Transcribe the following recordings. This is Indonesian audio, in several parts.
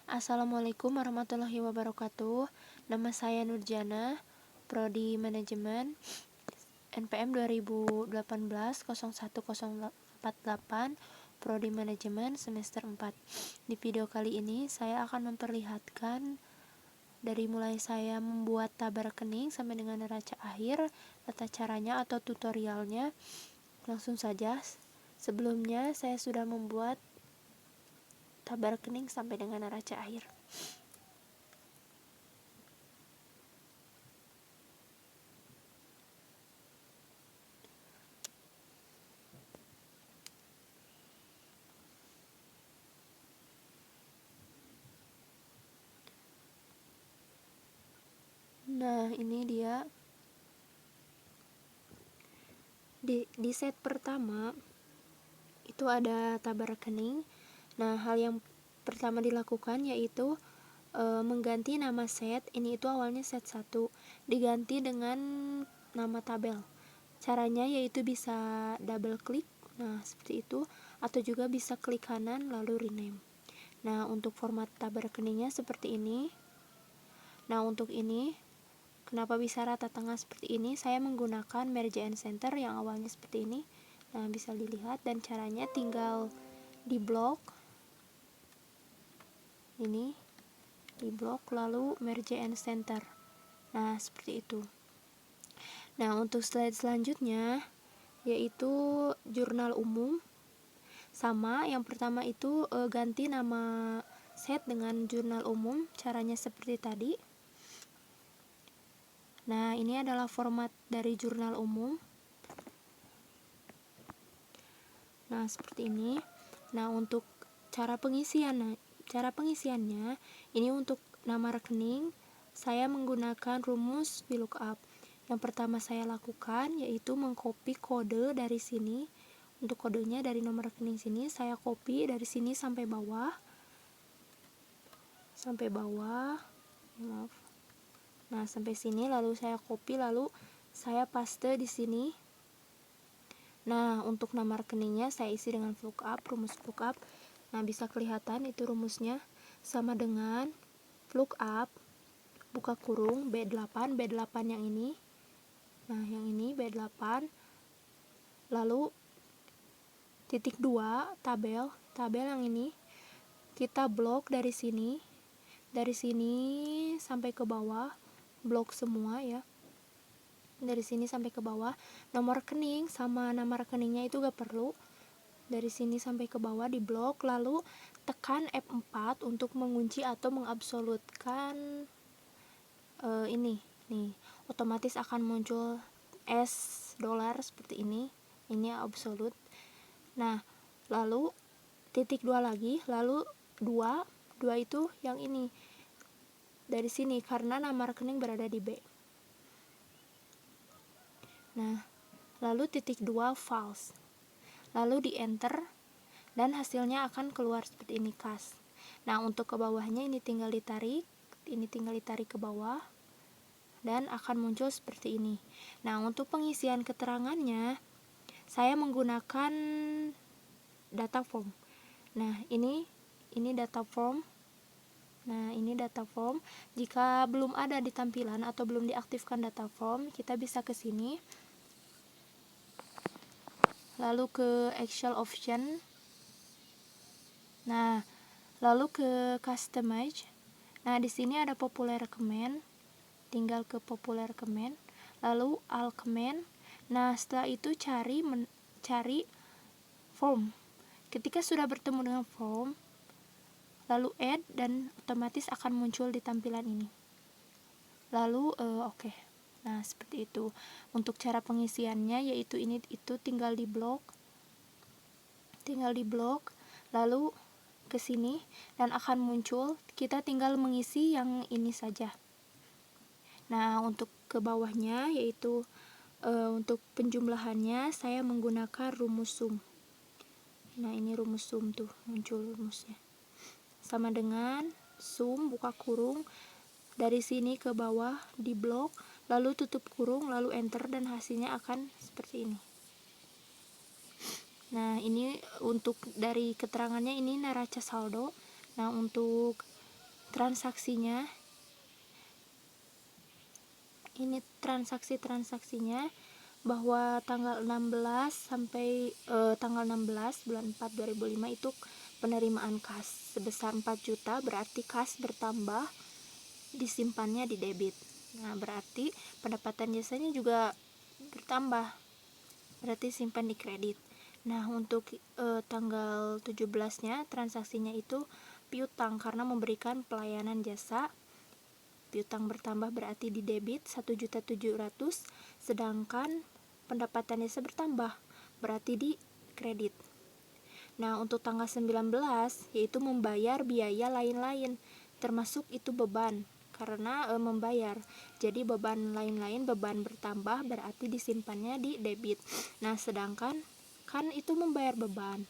Assalamualaikum warahmatullahi wabarakatuh. Nama saya Nurjana, Prodi Manajemen, NPM 2018-0108, Prodi Manajemen semester 4. Di video kali ini saya akan memperlihatkan dari mulai saya membuat tabel rekening sampai dengan neraca akhir, tata caranya atau tutorialnya. Langsung saja. Sebelumnya saya sudah membuat tabel rekening sampai dengan neraca akhir. Nah, ini dia. Di set pertama itu ada tabel rekening. Nah, hal yang pertama dilakukan yaitu mengganti nama set. Ini itu awalnya set 1 diganti dengan nama tabel. Caranya yaitu bisa double klik, nah seperti itu, atau juga bisa klik kanan lalu rename. Nah, untuk format tabel rekeningnya seperti ini. Nah, untuk ini kenapa bisa rata tengah seperti ini? Saya menggunakan merge and center yang awalnya seperti ini. Nah, bisa dilihat, dan caranya tinggal di blok ini, di blok lalu merge and center. Nah, seperti itu. Nah, untuk slide selanjutnya yaitu jurnal umum. Sama, yang pertama itu ganti nama set dengan jurnal umum. Caranya seperti tadi. Nah, ini adalah format dari jurnal umum. Nah, seperti ini. Nah, untuk cara pengisiannya, ini untuk nama rekening, saya menggunakan rumus VLOOKUP. Yang pertama saya lakukan yaitu mengcopy kode dari sini. Untuk kodenya dari nomor rekening sini, saya copy dari sini sampai bawah. Maaf. Nah, sampai sini, lalu saya copy, lalu saya paste di sini. Nah, untuk nama rekeningnya saya isi dengan VLOOKUP, rumus VLOOKUP. Nah, bisa kelihatan itu rumusnya sama dengan VLOOKUP buka kurung B8 yang ini. Nah, yang ini B8. Lalu titik 2 tabel yang ini kita blok dari sini sampai ke bawah, blok semua ya, dari sini sampai ke bawah. Nomor rekening sama nama rekeningnya itu gak perlu, dari sini sampai ke bawah di blok, lalu tekan F4 untuk mengunci atau mengabsolutkan ini nih, otomatis akan muncul $, seperti ini absolut. Nah, lalu titik 2 lagi, lalu 2 itu yang ini dari sini karena nama rekening berada di B. Nah, lalu titik 2 false, lalu di enter, dan hasilnya akan keluar seperti ini, kas. Nah, untuk ke bawahnya ini tinggal ditarik ke bawah dan akan muncul seperti ini. Nah, untuk pengisian keterangannya saya menggunakan data form. Nah, ini data form. Nah, ini data form. Jika belum ada di tampilan atau belum diaktifkan data form, kita bisa ke sini. Lalu ke Excel option. Nah, lalu ke customize. Nah, di sini ada popular recommend. Tinggal ke popular recommend. Lalu all command. Nah, setelah itu cari form. Ketika sudah bertemu dengan form, lalu add, dan otomatis akan muncul di tampilan ini. Lalu oke. Nah, seperti itu. Untuk cara pengisiannya yaitu itu tinggal di blok. Lalu ke sini dan akan muncul, kita tinggal mengisi yang ini saja. Nah, untuk ke bawahnya yaitu untuk penjumlahannya saya menggunakan rumus sum. Nah, ini rumus sum tuh, muncul rumusnya. Sama dengan sum buka kurung, dari sini ke bawah di blok, lalu tutup kurung, lalu enter, dan hasilnya akan seperti ini. Nah, ini untuk dari keterangannya ini neraca saldo. Nah, untuk transaksinya, ini transaksinya bahwa tanggal 16 sampai tanggal 16 bulan 4 2005 itu penerimaan kas sebesar 4 juta, berarti kas bertambah, disimpannya di debit. Nah, berarti pendapatan jasanya juga bertambah, berarti simpan di kredit. Nah, untuk tanggal 17-nya transaksinya itu piutang karena memberikan pelayanan jasa. Piutang bertambah berarti di debit 1.700.000, sedangkan pendapatan jasa bertambah berarti di kredit. Nah, untuk tanggal 19 yaitu membayar biaya lain-lain, termasuk itu beban karena membayar. Jadi beban lain-lain, beban bertambah berarti disimpannya di debit. Nah, sedangkan kan itu membayar beban,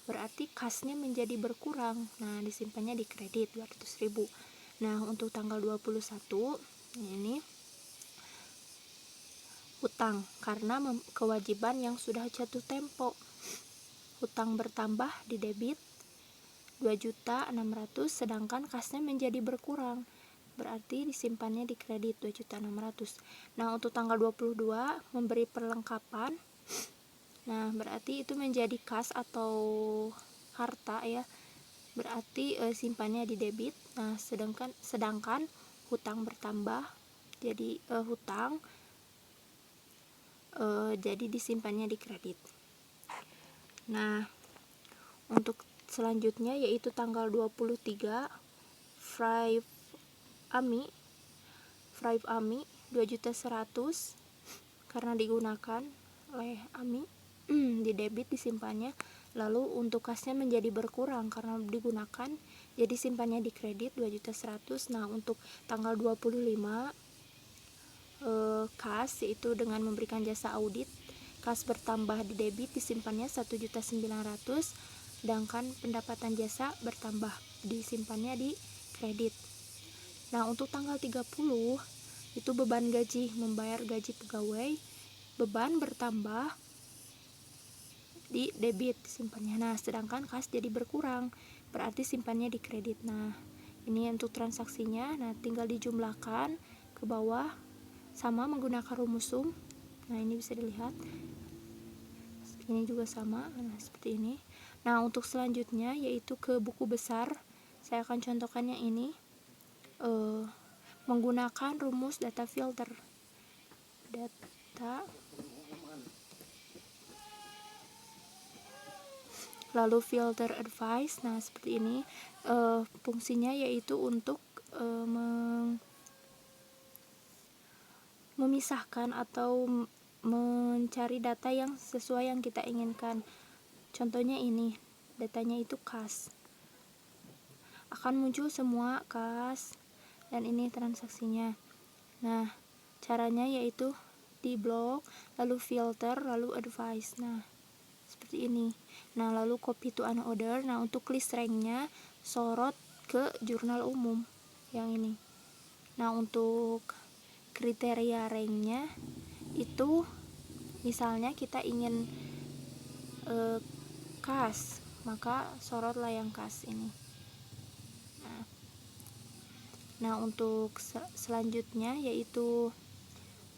berarti kasnya menjadi berkurang. Nah, disimpannya di kredit 200.000. Nah, untuk tanggal 21 ini hutang karena kewajiban yang sudah jatuh tempo. Hutang bertambah di debit 2.600.000, sedangkan kasnya menjadi berkurang, berarti disimpannya di kredit 2.600.000. Nah, untuk tanggal 22 memberi perlengkapan. Nah, berarti itu menjadi kas atau harta ya. Berarti simpannya di debit. Nah, sedangkan hutang bertambah jadi hutang jadi disimpannya di kredit. Nah, untuk selanjutnya yaitu tanggal 23 Five Ami 2.100.000 karena digunakan oleh Ami di debit disimpannya. Lalu untuk kasnya menjadi berkurang karena digunakan, jadi simpannya di kredit 2.100.000. Nah, untuk tanggal 25 kas yaitu dengan memberikan jasa audit, kas bertambah di debit disimpannya 1.900.000, sedangkan pendapatan jasa bertambah disimpannya di kredit. Nah, untuk tanggal 30 itu beban gaji, membayar gaji pegawai, beban bertambah di debit simpannya. Nah, sedangkan kas jadi berkurang, berarti simpannya di kredit. Nah, ini untuk transaksinya. Nah, tinggal dijumlahkan ke bawah sama menggunakan rumus sum. Nah, ini bisa dilihat. Ini juga sama. Nah, seperti ini. Nah, untuk selanjutnya yaitu ke buku besar. Saya akan contohkannya ini menggunakan rumus data filter. Lalu filter advice. Nah, seperti ini fungsinya yaitu untuk memisahkan atau mencari data yang sesuai yang kita inginkan. Contohnya ini, datanya itu kas, akan muncul semua kas, dan ini transaksinya. Nah, caranya yaitu di blok, lalu filter, lalu advice. Nah, seperti ini. Nah, lalu copy to unorder. Nah, untuk list ranknya sorot ke jurnal umum yang ini. Nah, untuk kriteria ranknya itu misalnya kita ingin kas, maka sorotlah yang kas ini. Nah, untuk selanjutnya yaitu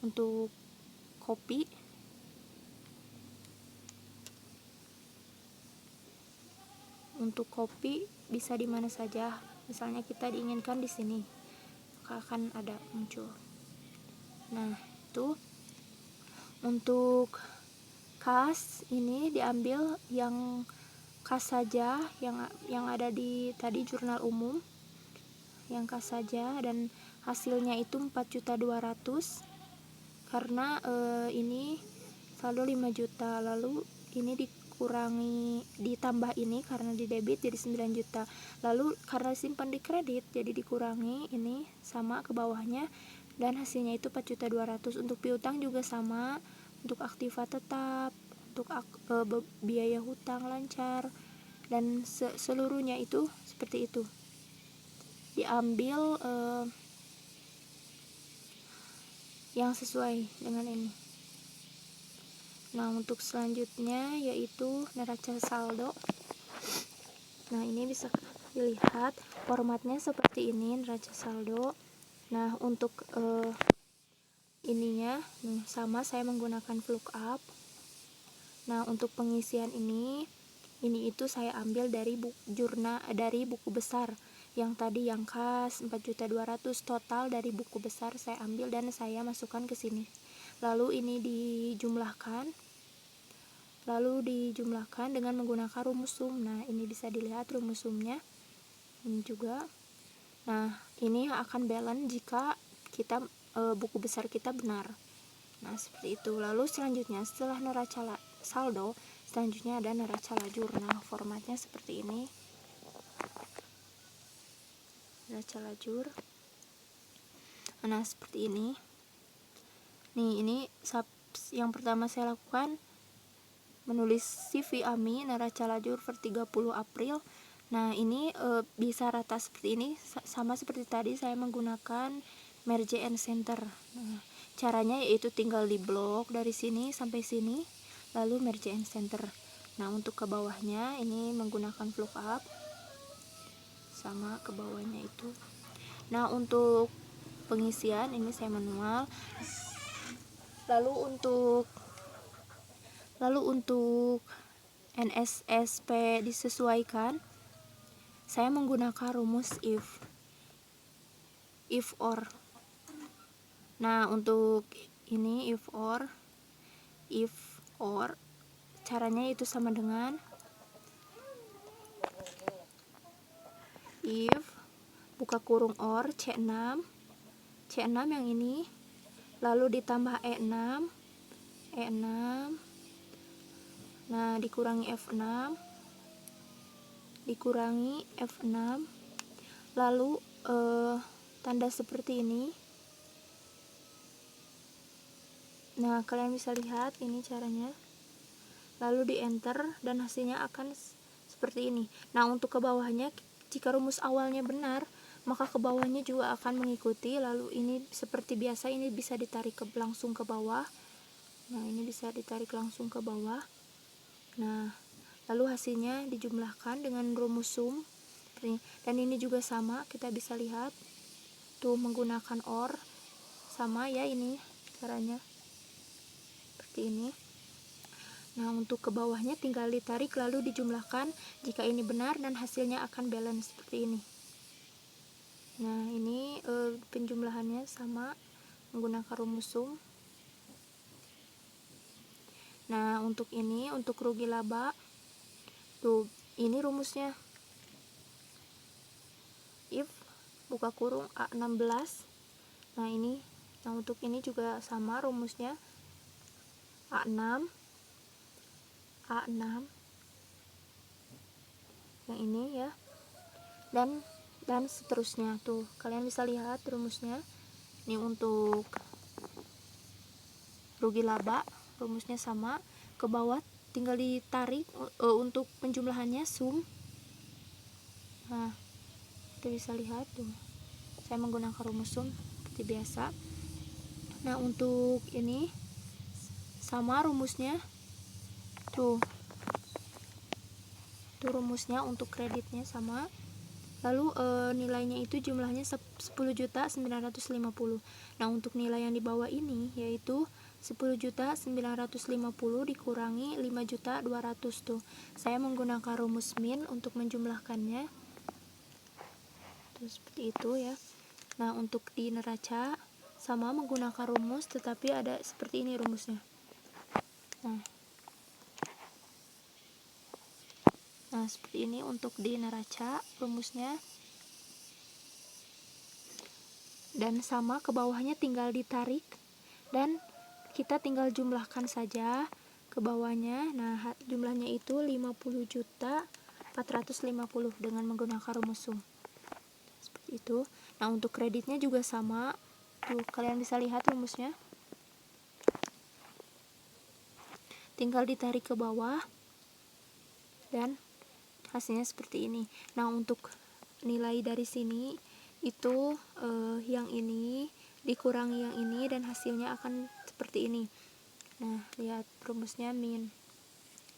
untuk copy. Untuk copy bisa di mana saja. Misalnya kita diinginkan di sini, maka akan ada muncul. Nah, itu untuk kas ini diambil yang kas saja yang ada di tadi jurnal umum, yang kas saja, dan hasilnya itu 4.200.000 karena ini saldo 5 juta. Lalu ini ditambah ini karena di debit jadi 9 juta. Lalu karena simpan di kredit jadi dikurangi ini sama ke bawahnya, dan hasilnya itu 4.200.000. Untuk piutang juga sama, untuk aktiva tetap, untuk biaya hutang lancar, dan seluruhnya itu seperti itu. Diambil yang sesuai dengan ini. Nah, untuk selanjutnya yaitu neraca saldo. Nah, ini bisa dilihat formatnya seperti ini neraca saldo. Nah untuk ininya sama, saya menggunakan lookup. Nah untuk pengisian ini itu saya ambil dari buku besar yang tadi yang kas 4.200.000, total dari buku besar saya ambil dan saya masukkan ke sini. Lalu ini dijumlahkan dengan menggunakan rumus sum. Nah ini bisa dilihat rumus sumnya ini juga. Nah ini akan balance jika kita buku besar kita benar. Nah seperti itu. Lalu selanjutnya setelah neraca saldo, selanjutnya ada neraca lajur. Nah formatnya seperti ini, neraca lajur. Nah seperti ini. Nih ini yang pertama saya lakukan menulis CV AMI neraca lajur per 30 April. Nah ini bisa rata seperti ini, sama seperti tadi saya menggunakan merge and center. Nah, caranya yaitu tinggal di blok dari sini sampai sini, lalu merge and center. Nah untuk ke bawahnya ini menggunakan lookup, sama ke bawahnya itu. Nah untuk pengisian ini saya manual. Lalu untuk NSSP disesuaikan, saya menggunakan rumus if or. Nah untuk ini if or caranya itu sama dengan if buka kurung or C6 yang ini, lalu ditambah E6, nah dikurangi F6, lalu tanda seperti ini. Nah kalian bisa lihat ini caranya, lalu di enter dan hasilnya akan seperti ini. Nah untuk ke bawahnya, jika rumus awalnya benar maka ke bawahnya juga akan mengikuti. Lalu ini seperti biasa, ini bisa ditarik langsung ke bawah. Nah ini bisa ditarik langsung ke bawah. Nah lalu hasilnya dijumlahkan dengan rumus sum, dan ini juga sama, kita bisa lihat tuh menggunakan OR, sama ya ini caranya seperti ini. Nah untuk ke bawahnya tinggal ditarik lalu dijumlahkan jika ini benar, dan hasilnya akan balance seperti ini. Nah ini penjumlahannya sama menggunakan rumus sum. Nah untuk ini, untuk rugi laba tuh ini rumusnya if buka kurung A16. Nah untuk ini juga sama rumusnya A6 yang ini ya, dan seterusnya. Tuh kalian bisa lihat rumusnya. Ini untuk rugi laba rumusnya sama, ke bawah tinggal ditarik. Untuk penjumlahannya sum. Nah kita bisa lihat tuh saya menggunakan rumus sum seperti biasa. Nah untuk ini sama rumusnya tuh rumusnya untuk kreditnya sama. Lalu nilainya itu jumlahnya 10.950. Nah untuk nilai yang di bawah ini yaitu 10.950 dikurangi 5.200.000 tuh. Saya menggunakan rumus min untuk menjumlahkannya. Tuh seperti itu ya. Nah untuk di neraca sama menggunakan rumus, tetapi ada seperti ini rumusnya. Nah seperti ini untuk di neraca rumusnya, dan sama ke bawahnya tinggal ditarik dan kita tinggal jumlahkan saja ke bawahnya. Nah jumlahnya itu 50.450 dengan menggunakan rumus sum seperti itu. Nah untuk kreditnya juga sama tuh, kalian bisa lihat rumusnya, tinggal ditarik ke bawah dan hasilnya seperti ini. Nah untuk nilai dari sini itu yang ini dikurangi yang ini dan hasilnya akan seperti ini. Nah lihat rumusnya min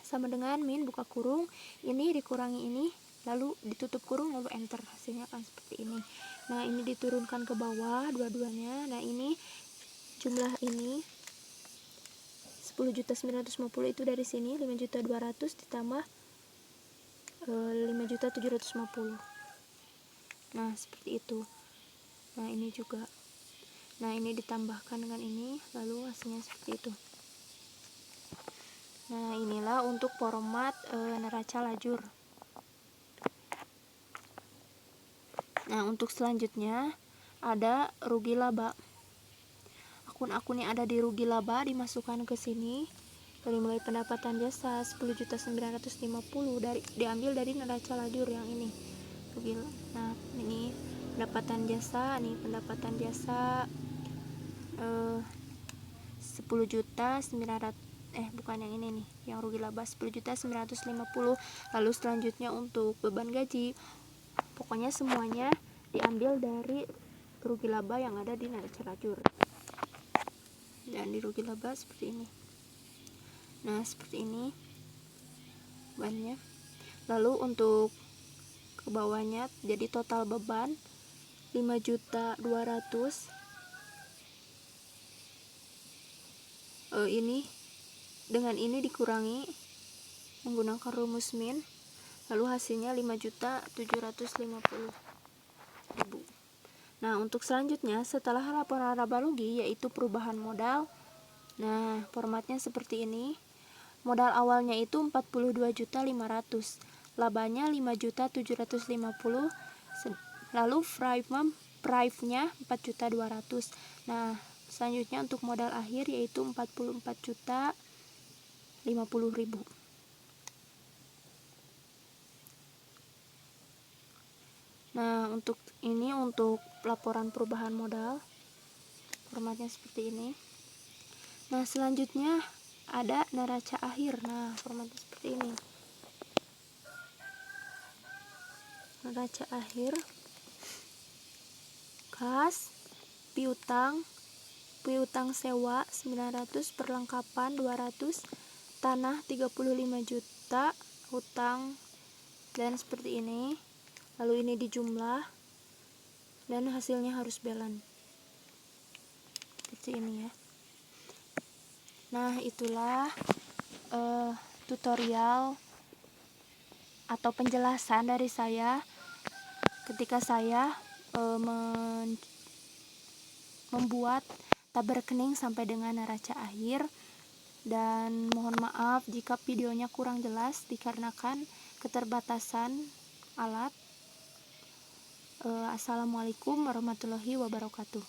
sama dengan min buka kurung ini dikurangi ini lalu ditutup kurung, lalu enter, hasilnya akan seperti ini. Nah, ini diturunkan ke bawah dua-duanya. Nah, ini jumlah ini 10.950 itu dari sini, 5.200 ditambah 5.750. Nah, seperti itu. Nah, ini juga. Nah, ini ditambahkan dengan ini, lalu hasilnya seperti itu. Nah, inilah untuk format neraca lajur. Nah, untuk selanjutnya ada rugi laba. Akun-akun yang ada di rugi laba dimasukkan ke sini. Dari mulai pendapatan jasa 10.950 diambil dari neraca lajur yang ini. Nah, ini pendapatan jasa, nih pendapatan jasa 10.900, bukan yang ini nih, yang rugi laba 10.950. Lalu selanjutnya untuk beban gaji, pokoknya semuanya diambil dari rugi laba yang ada di neraca lajur. Dan di rugi laba seperti ini. Nah, seperti ini bebannya. Lalu untuk ke bawahnya, jadi total beban 5.200. Ini dengan ini dikurangi menggunakan rumus min, lalu hasilnya 5.750.000. Nah, untuk selanjutnya setelah laporan laba rugi yaitu perubahan modal. Nah, formatnya seperti ini. Modal awalnya itu 42.500, labanya 5.750.000, lalu prive-nya 4.200. Nah, selanjutnya untuk modal akhir yaitu 44.050.000. Nah, untuk laporan perubahan modal, formatnya seperti ini. Nah, selanjutnya ada neraca akhir. Nah, formatnya seperti ini. Neraca akhir, kas, piutang sewa 900, perlengkapan 200, tanah 35 juta, hutang, dan seperti ini. Lalu ini dijumlah dan hasilnya harus balance seperti ini ya. Nah, itulah tutorial atau penjelasan dari saya ketika saya membuat tabel rekening sampai dengan neraca akhir. Dan mohon maaf jika videonya kurang jelas dikarenakan keterbatasan alat. Assalamualaikum warahmatullahi wabarakatuh.